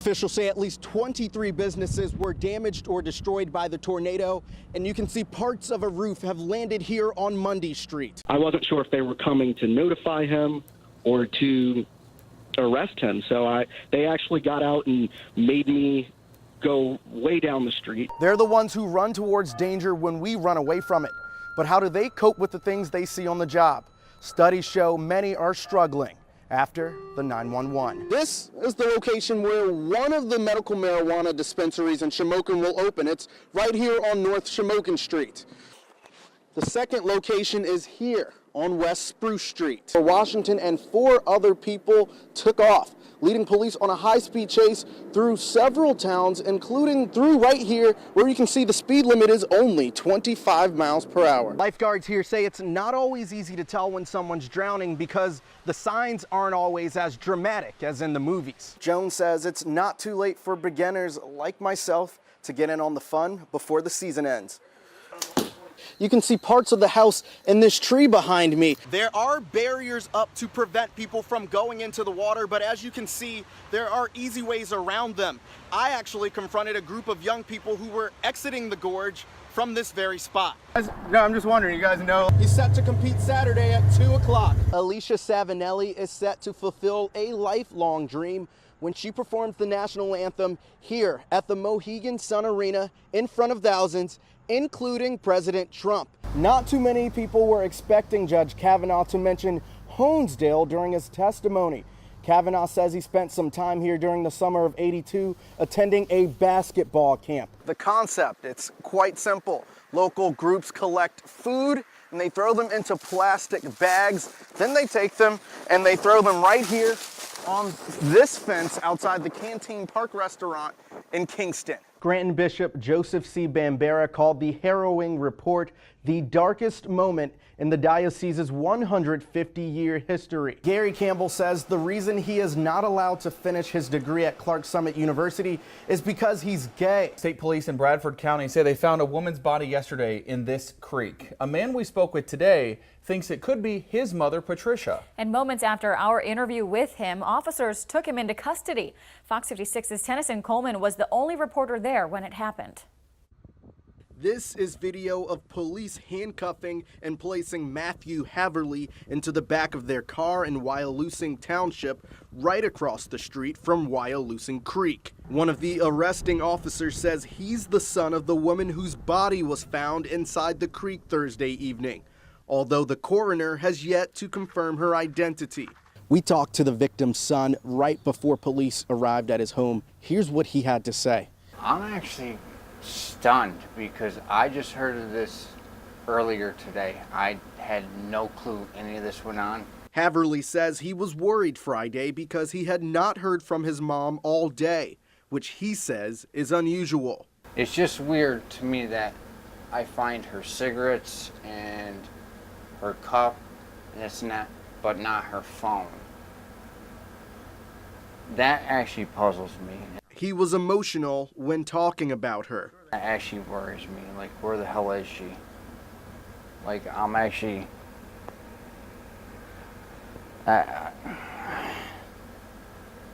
Officials say at least 23 businesses were damaged or destroyed by the tornado, and you can see parts of a roof have landed here on Mundy Street. I wasn't sure if they were coming to notify him or to arrest him, so they actually got out and made me go way down the street. They're the ones who run towards danger when we run away from it. But how do they cope with the things they see on the job? Studies show many are struggling after the 911. This is the location where one of the medical marijuana dispensaries in Shamokin will open. It's right here on North Shamokin Street. The second location is here on West Spruce Street. Washington and 4 other people took off, leading police on a high-speed chase through several towns, including through right here, where you can see the speed limit is only 25 miles per hour. Lifeguards here say it's not always easy to tell when someone's drowning because the signs aren't always as dramatic as in the movies. Jones says it's not too late for beginners like myself to get in on the fun before the season ends. You can see parts of the house and this tree behind me. There are barriers up to prevent people from going into the water, but as you can see, there are easy ways around them. I actually confronted a group of young people who were exiting the gorge from this very spot. No, I'm just wondering, you guys know. He's set to compete Saturday at 2 o'clock. Alicia Savinelli is set to fulfill a lifelong dream when she performs the national anthem here at the Mohegan Sun Arena in front of thousands, including President Trump. Not too many people were expecting Judge Kavanaugh to mention Honesdale during his testimony. Kavanaugh says he spent some time here during the summer of '82 attending a basketball camp. The concept, it's quite simple. Local groups collect food and they throw them into plastic bags. Then they take them and they throw them right here on this fence outside the Canteen Park restaurant in Kingston. Scranton Bishop Joseph C. Bambera called the harrowing report the darkest moment in the diocese's 150-year history. Gary Campbell says the reason he is not allowed to finish his degree at Clark Summit University is because he's gay. State police in Bradford County say they found a woman's body yesterday in this creek. A man we spoke with today thinks it could be his mother, Patricia. And moments after our interview with him, officers took him into custody. Fox 56's Tennyson Coleman was the only reporter there when it happened. This is video of police handcuffing and placing Matthew Haverly into the back of their car in Wyalusing Township, right across the street from Wyalusing Creek. One of the arresting officers says he's the son of the woman whose body was found inside the creek Thursday evening, although the coroner has yet to confirm her identity. We talked to the victim's son right before police arrived at his home. Here's what he had to say. I'm actually stunned because I just heard of this earlier today. I had no clue any of this went on. Haverly says he was worried Friday because he had not heard from his mom all day, which he says is unusual. It's just weird to me that I find her cigarettes and her cup and this and that, but not her phone. That actually puzzles me. He was emotional when talking about her. That actually worries me. Like, where the hell is she? Like, I'm actually...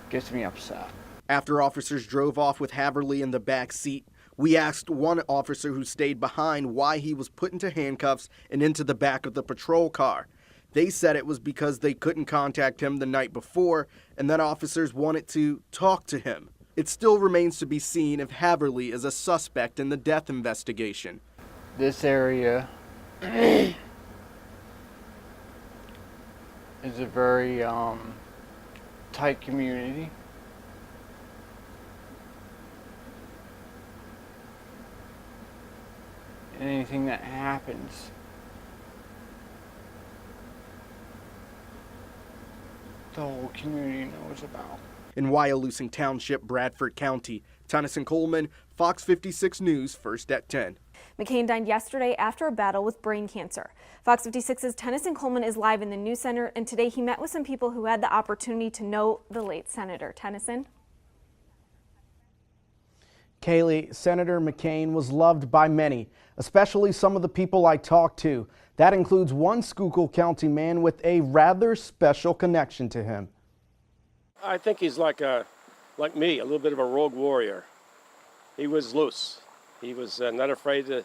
gets me upset. After officers drove off with Haverly in the back seat, we asked one officer who stayed behind why he was put into handcuffs and into the back of the patrol car. They said it was because they couldn't contact him the night before and that officers wanted to talk to him. It still remains to be seen if Haverly is a suspect in the death investigation. This area is a very tight community. And anything that happens, the whole community knows about. In Wyalusing Township, Bradford County, Tennyson Coleman, Fox 56 News, first at 10. McCain died yesterday after a battle with brain cancer. Fox 56's Tennyson Coleman is live in the news center, and today he met with some people who had the opportunity to know the late senator. Tennyson? Kaylee, Senator McCain was loved by many, especially some of the people I talked to. That includes one Schuylkill County man with a rather special connection to him. I think he's like a like me, a little bit of a rogue warrior. He was loose. He was not afraid to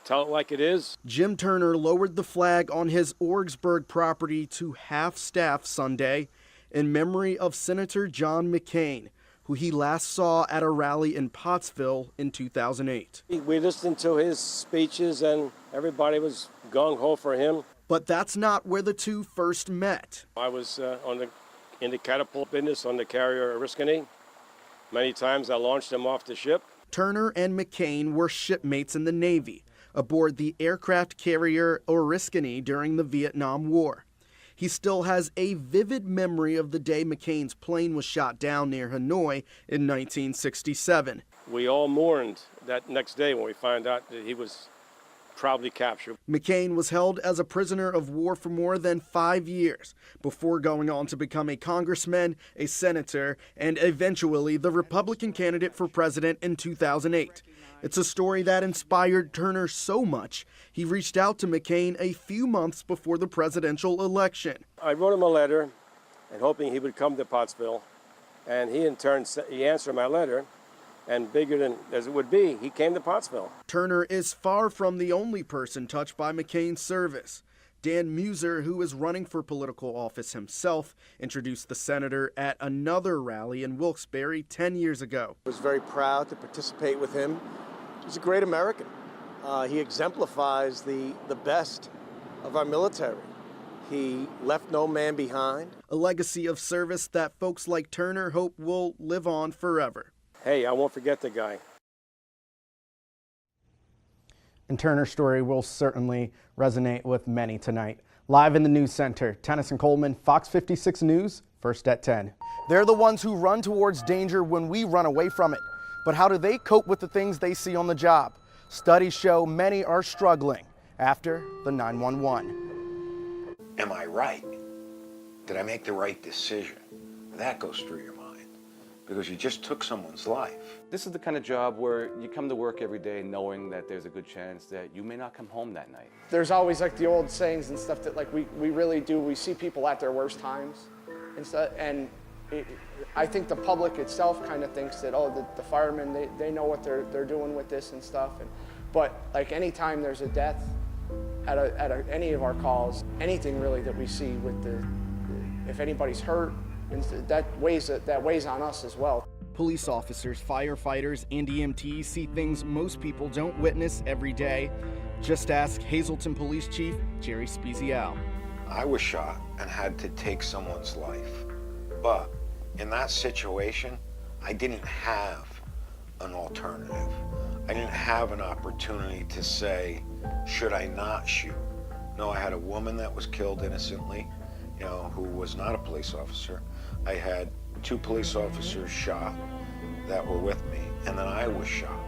tell it like it is. Jim Turner lowered the flag on his Wilkes-Barre property to half-staff Sunday in memory of Senator John McCain, who he last saw at a rally in Pottsville in 2008. We listened to his speeches and everybody was gung-ho for him. But that's not where the two first met. I was in the catapult business on the carrier Oriskany. Many times I launched him off the ship. Turner and McCain were shipmates in the Navy aboard the aircraft carrier Oriskany during the Vietnam War. He still has a vivid memory of the day McCain's plane was shot down near Hanoi in 1967. We all mourned that next day when we found out that he was probably captured. McCain was held as a prisoner of war for more than 5 years before going on to become a congressman, a senator, and eventually the Republican candidate for president in 2008. It's a story that inspired Turner so much, he reached out to McCain a few months before the presidential election. I wrote him a letter and hoping he would come to Pottsville, and he in turn he answered my letter, and bigger than as it would be, he came to Pottsville. Turner is far from the only person touched by McCain's service. Dan Muser, who is running for political office himself, introduced the senator at another rally in Wilkes-Barre 10 years ago. I was very proud to participate with him. He's a great American. He exemplifies the best of our military. He left no man behind. A legacy of service that folks like Turner hope will live on forever. Hey, I won't forget the guy. And Turner's story will certainly resonate with many tonight. Live in the news center, Tennyson Coleman, Fox 56 News, first at 10. They're the ones who run towards danger when we run away from it. But how do they cope with the things they see on the job? Studies show many are struggling after the 911. Am I right? Did I make the right decision? That goes through your mind because you just took someone's life. This is the kind of job where you come to work every day knowing that there's a good chance that you may not come home that night. There's always like the old sayings and stuff that like we really do. We see people at their worst times and stuff, and I think the public itself kind of thinks that, oh, the firemen, they know what they're doing with this and stuff. But like anytime there's a death at any of our calls, anything really that we see with if anybody's hurt, that weighs on us as well. Police officers, firefighters, and EMTs see things most people don't witness every day. Just ask Hazleton Police Chief Jerry Spezial. I was shot and had to take someone's life. But in that situation, I didn't have an alternative. I didn't have an opportunity to say, should I not shoot? No, I had a woman that was killed innocently, who was not a police officer. I had 2 police officers shot that were with me, and then I was shot.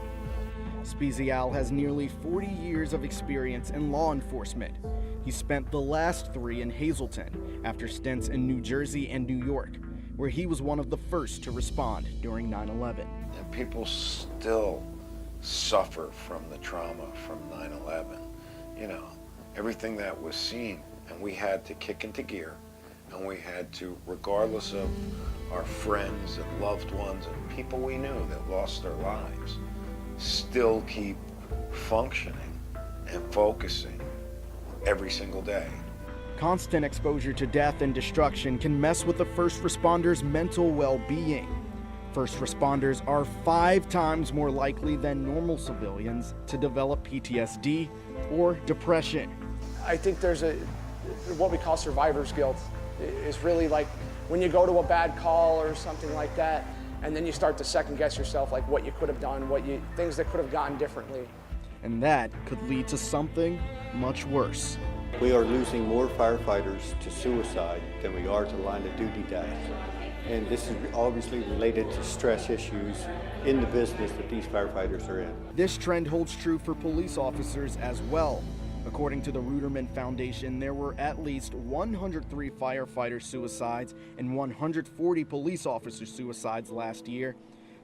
Spezial has nearly 40 years of experience in law enforcement. He spent the last 3 in Hazleton after stints in New Jersey and New York, where he was one of the first to respond during 9/11. And people still suffer from the trauma from 9/11. Everything that was seen, and we had to kick into gear, and we had to, regardless of our friends and loved ones and people we knew that lost their lives, still keep functioning and focusing every single day. Constant exposure to death and destruction can mess with the first responders' mental well-being. First responders are 5 times more likely than normal civilians to develop PTSD or depression. I think there's what we call survivor's guilt. Is really like when you go to a bad call or something like that, and then you start to second guess yourself, like what you could have done, things that could have gone differently. And that could lead to something much worse. We are losing more firefighters to suicide than we are to line of duty deaths. And this is obviously related to stress issues in the business that these firefighters are in. This trend holds true for police officers as well. According to the Ruderman Foundation, there were at least 103 firefighter suicides and 140 police officer suicides last year.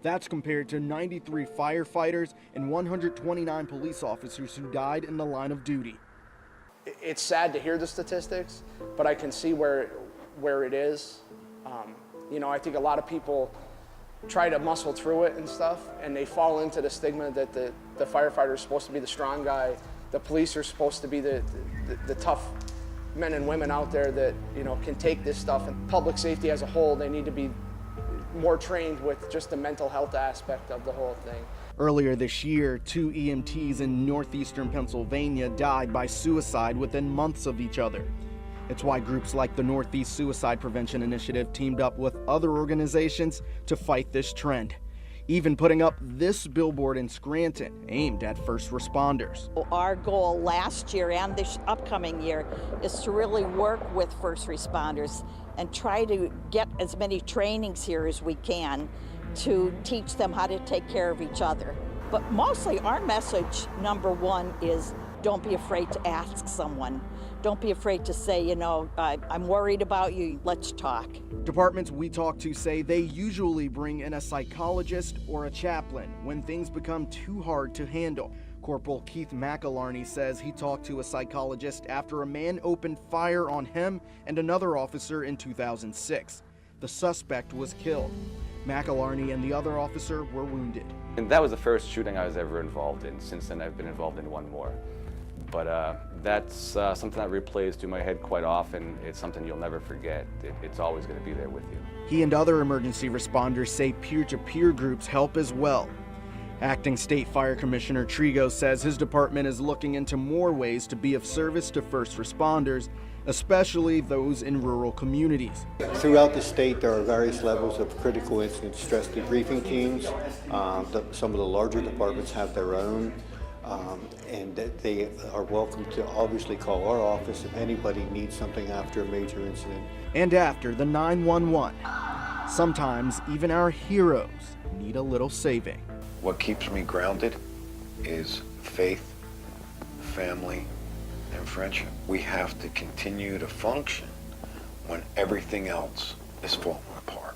That's compared to 93 firefighters and 129 police officers who died in the line of duty. It's sad to hear the statistics, but I can see where it is. I think a lot of people try to muscle through it and stuff, and they fall into the stigma that the firefighter is supposed to be the strong guy, the police are supposed to be the tough men and women out there that, you know, can take this stuff. And public safety as a whole, they need to be more trained with just the mental health aspect of the whole thing. Earlier this year, 2 EMTs in northeastern Pennsylvania died by suicide within months of each other. It's why groups like the Northeast Suicide Prevention Initiative teamed up with other organizations to fight this trend, even putting up this billboard in Scranton aimed at first responders. Our goal last year and this upcoming year is to really work with first responders and try to get as many trainings here as we can to teach them how to take care of each other. But mostly our message, number one, is don't be afraid to ask someone. Don't be afraid to say, you know, I'm worried about you, let's talk. Departments we talk to say they usually bring in a psychologist or a chaplain when things become too hard to handle. Corporal Keith McAlarney says he talked to a psychologist after a man opened fire on him and another officer in 2006. The suspect was killed. McAlarney and the other officer were wounded. And that was the first shooting I was ever involved in. Since then, I've been involved in one more. But that's something that replays through my head quite often. It's something you'll never forget. It's always going to be there with you. He and other emergency responders say peer-to-peer groups help as well. Acting State Fire Commissioner Trigo says his department is looking into more ways to be of service to first responders, especially those in rural communities. Throughout the state, there are various levels of critical incident stress debriefing teams. Some of the larger departments have their own. And they are welcome to obviously call our office if anybody needs something after a major incident. And after the 911, sometimes even our heroes need a little saving. What keeps me grounded is faith, family, and friendship. We have to continue to function when everything else is falling apart.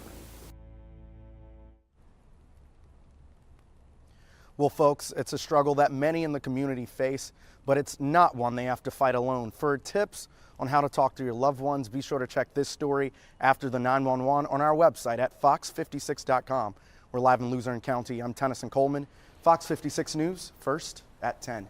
Well, folks, it's a struggle that many in the community face, but it's not one they have to fight alone. For tips on how to talk to your loved ones, be sure to check this story after the 911 on our website at fox56.com. We're live in Luzerne County. I'm Tennyson Coleman, Fox 56 News, first at 10.